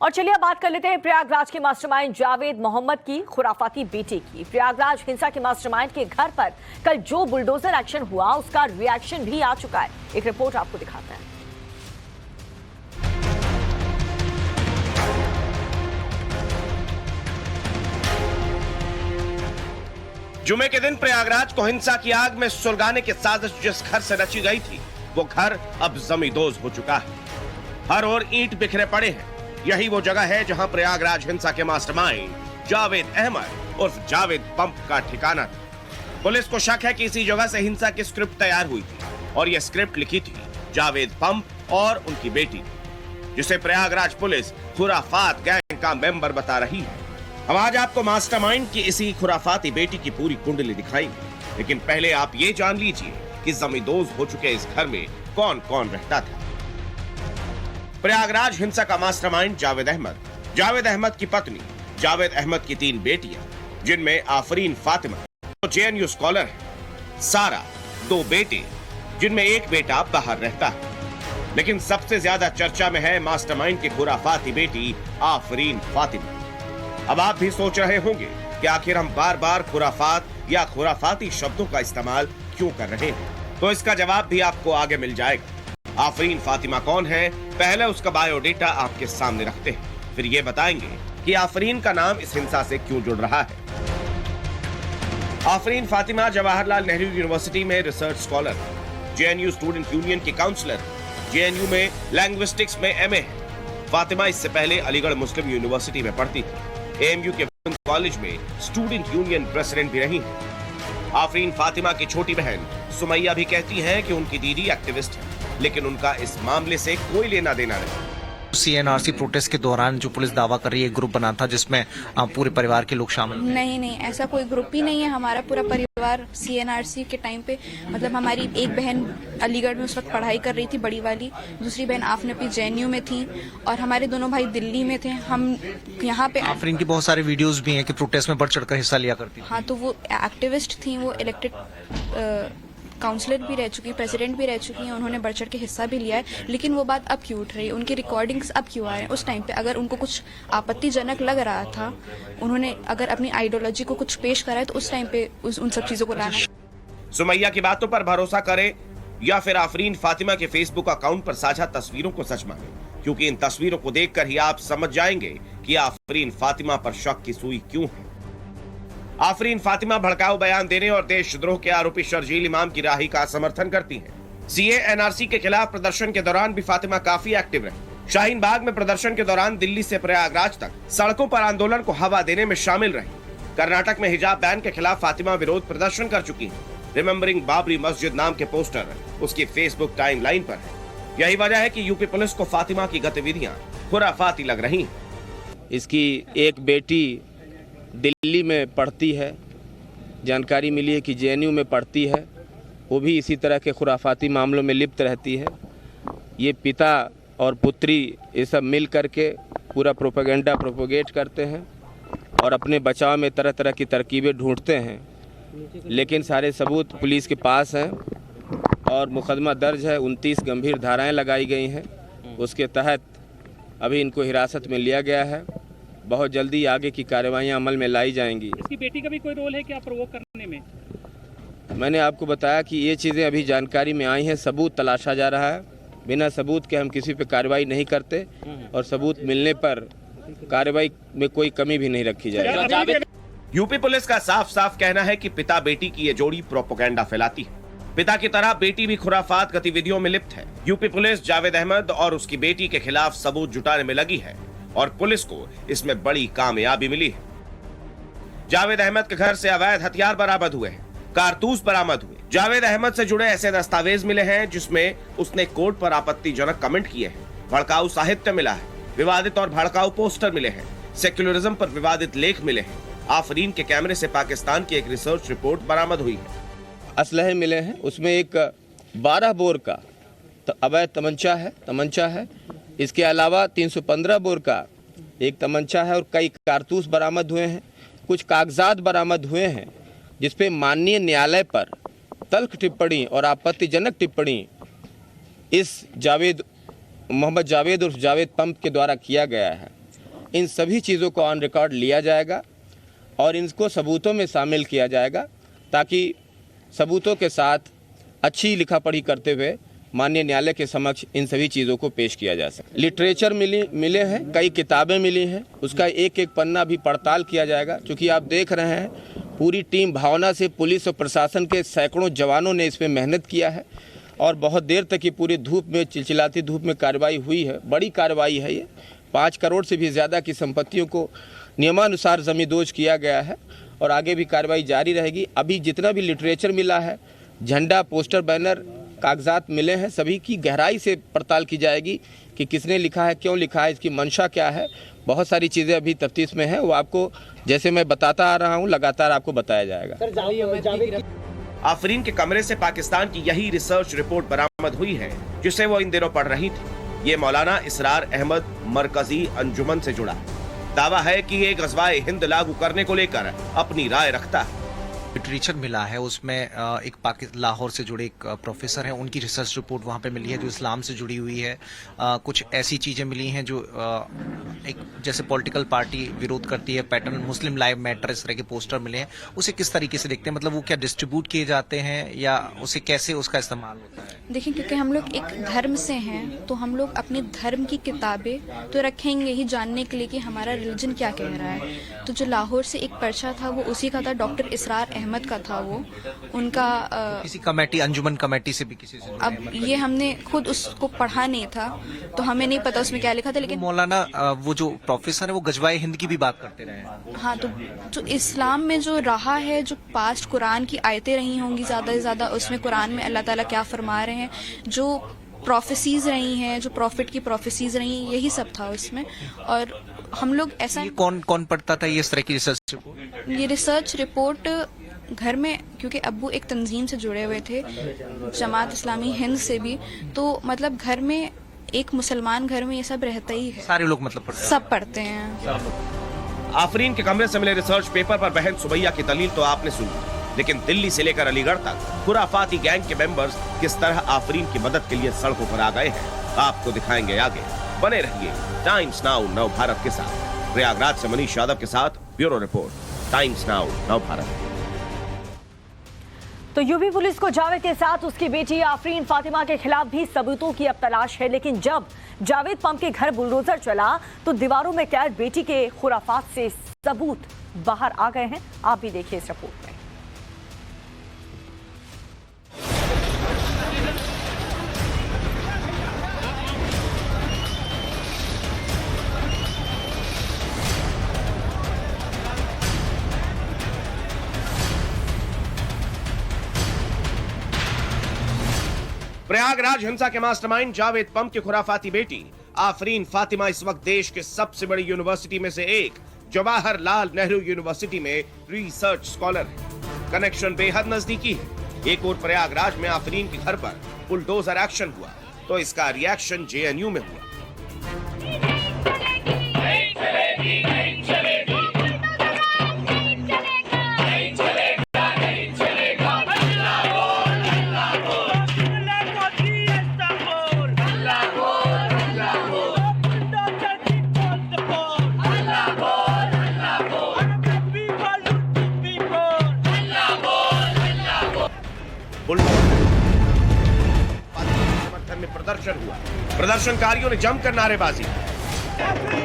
और चलिए अब बात कर लेते हैं प्रयागराज के मास्टरमाइंड जावेद मोहम्मद की खुराफाती बेटी की। प्रयागराज हिंसा के मास्टरमाइंड के घर पर कल जो बुलडोजर एक्शन हुआ उसका रिएक्शन भी आ चुका है। एक रिपोर्ट आपको दिखाते हैं। जुमे के दिन प्रयागराज को हिंसा की आग में सुलगाने की साजिश जिस घर से रची गई थी वो घर अब जमींदोज हो चुका है। हर ओर ईंट बिखरे पड़े हैं। यही वो जगह है जहां प्रयागराज हिंसा के मास्टरमाइंड जावेद अहमद उर्फ जावेद पंप का ठिकाना था। पुलिस को शक है कि इसी जगह से हिंसा की स्क्रिप्ट तैयार हुई थी और यह स्क्रिप्ट लिखी थी जावेद पंप और उनकी बेटी, जिसे प्रयागराज पुलिस खुराफात गैंग का मेंबर बता रही है। हम आज आपको मास्टरमाइंड की इसी खुराफाती बेटी की पूरी कुंडली दिखाएंगे, लेकिन पहले आप ये जान लीजिए कि जमींदोज हो चुके इस घर में कौन कौन रहता था। प्रयागराज हिंसा का मास्टरमाइंड जावेद अहमद की पत्नी, जावेद अहमद की 3 बेटियां, जिनमें आफरीन फातिमा जो जेएनयू स्कॉलर है, सारा 2 बेटे जिनमें एक बेटा बाहर रहता है। लेकिन सबसे ज्यादा चर्चा में है मास्टरमाइंड की खुराफाती बेटी आफरीन फातिमा। अब आप भी सोच रहे होंगे कि आखिर हम बार बार खुराफात या खुराफाती शब्दों का इस्तेमाल क्यों कर रहे हैं, तो इसका जवाब भी आपको आगे मिल जाएगा। आफरीन फातिमा कौन है, पहले उसका बायोडेटा आपके सामने रखते हैं, फिर ये बताएंगे कि आफरीन का नाम इस हिंसा से क्यों जुड़ रहा है। आफरीन फातिमा जवाहरलाल नेहरू यूनिवर्सिटी में research scholar, JNU student union की काउंसलर, जेएनयू में लैंग्विस्टिक्स में एमए है। फातिमा इससे पहले अलीगढ़ मुस्लिम यूनिवर्सिटी में पढ़ती थी। एएमयू के कॉलेज में स्टूडेंट यूनियन प्रेसिडेंट भी रही है। आफरीन फातिमा की छोटी बहन सुमैया भी कहती है कि उनकी दीदी एक्टिविस्ट है, लेकिन उनका इस मामले से कोई लेना देना नहीं। सीएनआरसी प्रोटेस्ट के दौरान जो पुलिस दावा कर रही है ग्रुप बना था जिसमें पूरे परिवार के लोग शामिल। नहीं, ऐसा कोई ग्रुप ही नहीं है। हमारा पूरा परिवार सीएनआरसी के टाइम पे, मतलब हमारी एक बहन अलीगढ़ में उस वक्त पढ़ाई कर रही थी, बड़ी वाली, दूसरी बहन आफनपी जेएनयू में थी और हमारे दोनों भाई दिल्ली में थे। हम यहाँ पे आफरीन की बहुत सारे वीडियोस भी हैं कि प्रोटेस्ट में बढ़ चढ़कर हिस्सा लिया करती थी। हाँ, तो वो एक्टिविस्ट थी, वो इलेक्टेड काउंसलर भी रह चुकी, प्रेसिडेंट भी रह चुकी हैं, उन्होंने बढ़ चढ़ के हिस्सा भी लिया है। लेकिन वो बात अब क्यों उठ रही है, उनकी रिकॉर्डिंग्स अब क्यों आए? उस टाइम पे अगर उनको कुछ आपत्तिजनक लग रहा था, उन्होंने अगर अपनी आइडियोलॉजी को कुछ पेश करा है, तो उस टाइम पे उन सब चीजों को लाना। सुमैया की बातों पर भरोसा करें या फिर आफरीन फातिमा के फेसबुक अकाउंट पर साझा तस्वीरों को सच माने, क्योंकि इन तस्वीरों को देखकर ही आप समझ जाएंगे कि आफरीन फातिमा पर शक की सुई क्यों है। आफरीन फातिमा भड़काऊ बयान देने और देशद्रोह के आरोपी शर्जील इमाम की राही का समर्थन करती हैं। सीए एनआरसी के खिलाफ प्रदर्शन के दौरान भी फातिमा काफी एक्टिव रही। शाहीन बाग में प्रदर्शन के दौरान दिल्ली से प्रयागराज तक सड़कों पर आंदोलन को हवा देने में शामिल रही। कर्नाटक में हिजाब बैन के खिलाफ फातिमा विरोध प्रदर्शन कर चुकी है। रिमेम्बरिंग बाबरी मस्जिद नाम के पोस्टर उसकी फेसबुक टाइमलाइन पर है। यही वजह है कि यूपी पुलिस को फातिमा की गतिविधियां खुराफाती लग रही हैं। इसकी एक बेटी दिल्ली में पढ़ती है, जानकारी मिली है कि जेएनयू में पढ़ती है, वो भी इसी तरह के खुराफाती मामलों में लिप्त रहती है। ये पिता और पुत्री ये सब मिल करके पूरा प्रोपेगेट करते हैं और अपने बचाव में तरह तरह की तरकीबें ढूंढते हैं, लेकिन सारे सबूत पुलिस के पास हैं और मुकदमा दर्ज है। 29 गंभीर धाराएं लगाई गई हैं, उसके तहत अभी इनको हिरासत में लिया गया है। बहुत जल्दी आगे की कार्रवाइयां अमल में लाई जाएंगी। इसकी बेटी का भी कोई रोल है क्या प्रोवोक करने में? मैंने आपको बताया कि ये चीज़ें अभी जानकारी में आई हैं, सबूत तलाशा जा रहा है। बिना सबूत के हम किसी पे कार्रवाई नहीं करते और सबूत मिलने पर कार्रवाई में कोई कमी भी नहीं रखी जाएगी। यूपी पुलिस का साफ साफ कहना है कि पिता बेटी की ये जोड़ी प्रोपेगेंडा फैलाती है। पिता की तरह बेटी भी खुराफात गतिविधियों में लिप्त है। यूपी पुलिस जावेद अहमद और उसकी बेटी के खिलाफ सबूत जुटाने में लगी है और पुलिस को इसमें बड़ी कामयाबी मिली है। जावेद अहमद के घर से अवैध हथियार बरामद हुए हैं, कारतूस बरामद हुए। जावेद अहमद से जुड़े ऐसे दस्तावेज मिले हैं जिसमें उसने कोर्ट पर आपत्तिजनक कमेंट किए हैं। भड़काऊ साहित्य मिला है, विवादित और भड़काऊ पोस्टर मिले हैं, सेक्युलरिज्म पर विवादित लेख मिले हैं। आफरीन के कैमरे से पाकिस्तान की एक रिसर्च रिपोर्ट बरामद हुई है। असलहे मिले हैं, उसमें एक 12 बोर का अवैध तमंचा है। इसके अलावा 315 बोर का एक तमंचा है और कई कारतूस बरामद हुए हैं। कुछ कागजात बरामद हुए हैं जिसपे माननीय न्यायालय पर तल्ख टिप्पणी और आपत्तिजनक टिप्पणी इस मोहम्मद जावेद उर्फ जावेद पंप के द्वारा किया गया है। इन सभी चीज़ों को ऑन रिकॉर्ड लिया जाएगा और इनको सबूतों में शामिल किया जाएगा, ताकि सबूतों के साथ अच्छी लिखा पढ़ी करते हुए माननीय न्यायालय के समक्ष इन सभी चीज़ों को पेश किया जा सके। लिटरेचर मिले हैं, कई किताबें मिली हैं, उसका एक एक पन्ना भी पड़ताल किया जाएगा। क्योंकि आप देख रहे हैं पूरी टीम भावना से पुलिस और प्रशासन के सैकड़ों जवानों ने इसमें मेहनत किया है और बहुत देर तक ये पूरी धूप में, चिलचिलाती धूप में कार्रवाई हुई है। बड़ी कार्रवाई है ये। 5 करोड़ से भी ज़्यादा की संपत्तियों को नियमानुसार जमींदोज किया गया है और आगे भी कार्रवाई जारी रहेगी। अभी जितना भी लिटरेचर मिला है, झंडा, पोस्टर, बैनर, कागजात मिले हैं, सभी की गहराई से पड़ताल की जाएगी कि किसने लिखा है, क्यों लिखा है, इसकी मंशा क्या है। बहुत सारी चीज़ें अभी तफ्तीश में हैं, वो आपको जैसे मैं बताता आ रहा हूँ लगातार आपको बताया जाएगा। आफरीन के कमरे से पाकिस्तान की यही रिसर्च रिपोर्ट बरामद हुई है जिसे वो इन दिनों पढ़ रही थी। ये मौलाना इसरार अहमद मरकजी अंजुमन से जुड़ा है। दावा है कि ये गज़वाए हिंद लागू करने को लेकर अपनी राय रखता है। लिटरेचर मिला है, उसमें एक लाहौर से जुड़े एक प्रोफेसर हैं, उनकी रिसर्च रिपोर्ट वहाँ पे मिली है जो इस्लाम से जुड़ी हुई है। कुछ ऐसी चीज़ें मिली हैं जो एक जैसे पॉलिटिकल पार्टी विरोध करती है, पैटर्न मुस्लिम लाइव मैटर, इस तरह के पोस्टर मिले हैं। उसे किस तरीके से देखते हैं, मतलब वो क्या डिस्ट्रीब्यूट किए जाते हैं या उसे कैसे उसका इस्तेमाल होता है? देखिए, क्योंकि हम लोग एक धर्म से हैं तो हम लोग अपने धर्म की किताबें तो रखेंगे ही जानने के लिए कि हमारा रिलीजन क्या कह रहा है। तो जो लाहौर से एक पर्चा था वो उसी का था, डॉक्टर इसरार अहमद का था वो, उनका किसी कमेटी, अंजुमन कमेटी से भी किसी से? अब ये हमने खुद उसको पढ़ा नहीं था तो हमें नहीं पता उसमें क्या लिखा था। लेकिन मौलाना वो जो प्रोफेसर है वो गजवाए हिंद की भी बात करते रहे हैं। हाँ, तो जो इस्लाम में जो रहा है, जो पास्ट कुरान की आयतें रही होंगी ज़्यादा से ज़्यादा, उसमें कुरान में अल्लाह ताला क्या फरमा रहे हैं, जो प्रोफेसीज रही हैं, जो प्रॉफिट की प्रोफेसीज रही हैं, यही सब था उसमें। और हम लोग ऐसा, ये कौन पढ़ता था ये इस तरह की रिसर्च रिपोर्ट? ये रिसर्च रिपोर्ट घर में, क्योंकि अब्बू एक तंजीम से जुड़े हुए थे, जमात इस्लामी हिंद से भी, तो मतलब घर में एक मुसलमान घर में ये सब रहता ही है। सारे लोग मतलब पढ़ते हैं? सब पढ़ते हैं। आफरीन के कमरे से मिले रिसर्च पेपर पर बहन सुबैया की दलील तो आपने सुनी, लेकिन दिल्ली से लेकर अलीगढ़ तक खुराफाती गैंग के मेंबर्स किस तरह आफरीन की मदद के लिए सड़कों पर आ गए हैं, आपको दिखाएंगे आगे। बने रहिए टाइम्स नाउ नव भारत के साथ। प्रयागराज से मनीष यादव के साथ ब्यूरो रिपोर्ट, टाइम्स नाउ नव भारत। तो यूपी पुलिस को जावेद के साथ उसकी बेटी आफरीन फातिमा के खिलाफ भी सबूतों की अब तलाश है। लेकिन जब जावेद पंप के घर बुलडोजर चला तो दीवारों में कैद बेटी के खुराफात से सबूत बाहर आ गए हैं। आप भी देखिए इस रिपोर्ट में। प्रयागराज हिंसा के मास्टरमाइंड जावेद पंप की खुराफाती बेटी आफरीन फातिमा इस वक्त देश के सबसे बड़ी यूनिवर्सिटी में से एक जवाहरलाल नेहरू यूनिवर्सिटी में रिसर्च स्कॉलर है। कनेक्शन बेहद नजदीकी है। एक और प्रयागराज में आफरीन के घर पर बुलडोजर एक्शन हुआ तो इसका रिएक्शन जेएनयू में हुआ। समर्थन में प्रदर्शन हुआ। प्रदर्शनकारियों ने जमकर नारेबाजी की।